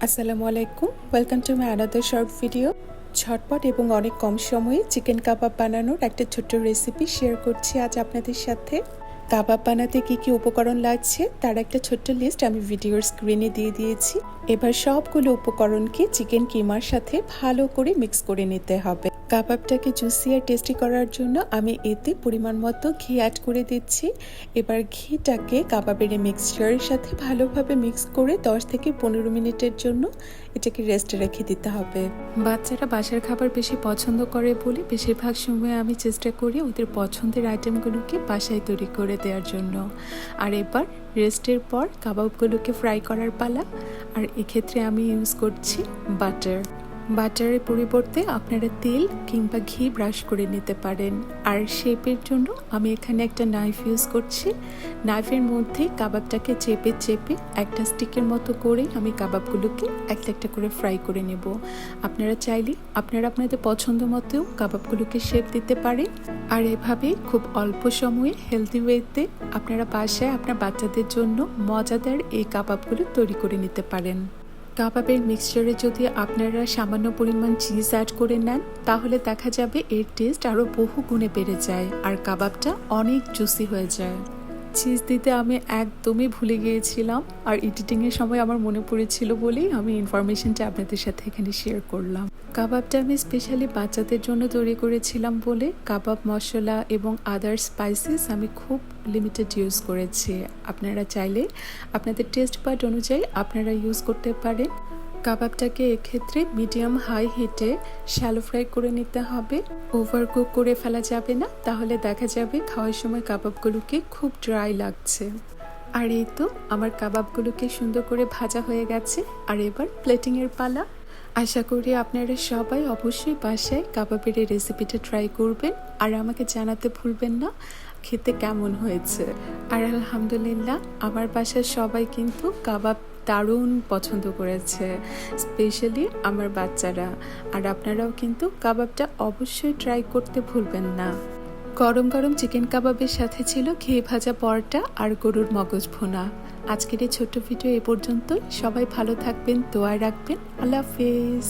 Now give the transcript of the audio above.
আসসালামু আলাইকুম, welcome to my another short video. ঝটপট এবং অনেক কম সময়ে চিকেন কাবাব বানানোর একটা ছোট্ট রেসিপি শেয়ার করছি আজ আপনাদের সাথে। কাবাব বানাতে কি কি উপকরণ লাগছে তার একটা ছোট্ট লিস্ট আমি ভিডিওর স্ক্রিনে দিয়ে দিয়েছি। এবার সবগুলো উপকরণকে চিকেন কিমার সাথে ভালো করে মিক্স করে নিতে হবে। কাবাবটাকে জুসি আর টেস্টি করার জন্য আমি এতে পরিমাণ মতো ঘি অ্যাড করে দিচ্ছি। এবার ঘিটাকে কাবাবের মিক্সচারের সাথে ভালোভাবে মিক্স করে 10 থেকে 15 মিনিটের জন্য এটাকে রেস্টে রেখে দিতে হবে। বাচ্চারা বাসার খাবার বেশি পছন্দ করে বলে বেশিরভাগ সময় আমি চেষ্টা করি ওদের পছন্দের আইটেমগুলোকে বাসায় তৈরি করে দেওয়ার জন্য। আর এবার রেস্টের পর কাবাবগুলোকে ফ্রাই করার পালা। আর এক্ষেত্রে আমি ইউজ করছি বাটারের পরিবর্তে আপনারা তেল কিংবা ঘি ব্রাশ করে নিতে পারেন। আর শেপের জন্য আমি এখানে একটা নাইফ ইউজ করছি। নাইফের মধ্যে কাবাবটাকে চেপে চেপে একটা স্টিকের মতো করে আমি কাবাবগুলোকে একটা একটা করে ফ্রাই করে নেব। আপনারা চাইলে আপনাদের পছন্দ মতো কাবাবগুলোকে শেপ দিতে পারেন। আর এভাবে খুব অল্প সময়ে হেলদি ওয়েতে আপনারা বাসায় আপনার বাচ্চাদের জন্য মজাদার এই কাবাবগুলো তৈরি করে নিতে পারেন। কাবাবের মিক্সচারে যদি আপনারা সামান্য পরিমাণ চিজ অ্যাড করে নেন তাহলে দেখা যাবে এর টেস্ট আরও বহু গুণে বেড়ে যায় আর কাবাবটা অনেক জুসি হয়ে যায়। চিজ দিতে আমি একদমই ভুলে গিয়েছিলাম আর এডিটিংয়ের সময় আমার মনে পড়েছিল বলেই আমি ইনফরমেশনটা আপনাদের সাথে এখানে শেয়ার করলাম। কাবাবটা আমি স্পেশালি বাচ্চাদের জন্য তৈরি করেছিলাম বলে কাবাব মশলা এবং আদার স্পাইসেস আমি খুব লিমিটেড ইউজ করেছি। আপনারা চাইলে আপনাদের টেস্ট বাড অনুযায়ী আপনারা ইউজ করতে পারেন। কাবাবটাকে এক্ষেত্রে মিডিয়াম হাই হিটে শ্যালো ফ্রাই করে নিতে হবে। ওভার কুক করে ফেলা যাবে না, তাহলে দেখা যাবে খাওয়ার সময় কাবাবগুলোকে খুব ড্রাই লাগছে। আর এই তো আমার কাবাবগুলোকে সুন্দর করে ভাজা হয়ে গেছে। আর এবার প্লেটিংয়ের পালা। আশা করি আপনারা সবাই অবশ্যই বাসায় কাবাবের এই রেসিপিটা ট্রাই করবেন আর আমাকে জানাতে ভুলবেন না খেতে কেমন হয়েছে। আর আলহামদুলিল্লাহ আমার বাসার সবাই কিন্তু কাবাব দারুণ পছন্দ করেছে, স্পেশালি আমার বাচ্চারা। আর আপনারাও কিন্তু কাবাবটা অবশ্যই ট্রাই করতে ভুলবেন না। গরম গরম চিকেন কাবাবের সাথে ছিল ঘি ভাজা পরোটা আর গরুর মগজ ভুনা। আজকের এই ছোট্ট ভিডিও এ পর্যন্তই। সবাই ভালো থাকবেন, দোয়া রাখবেন। আল্লাহ হাফেজ।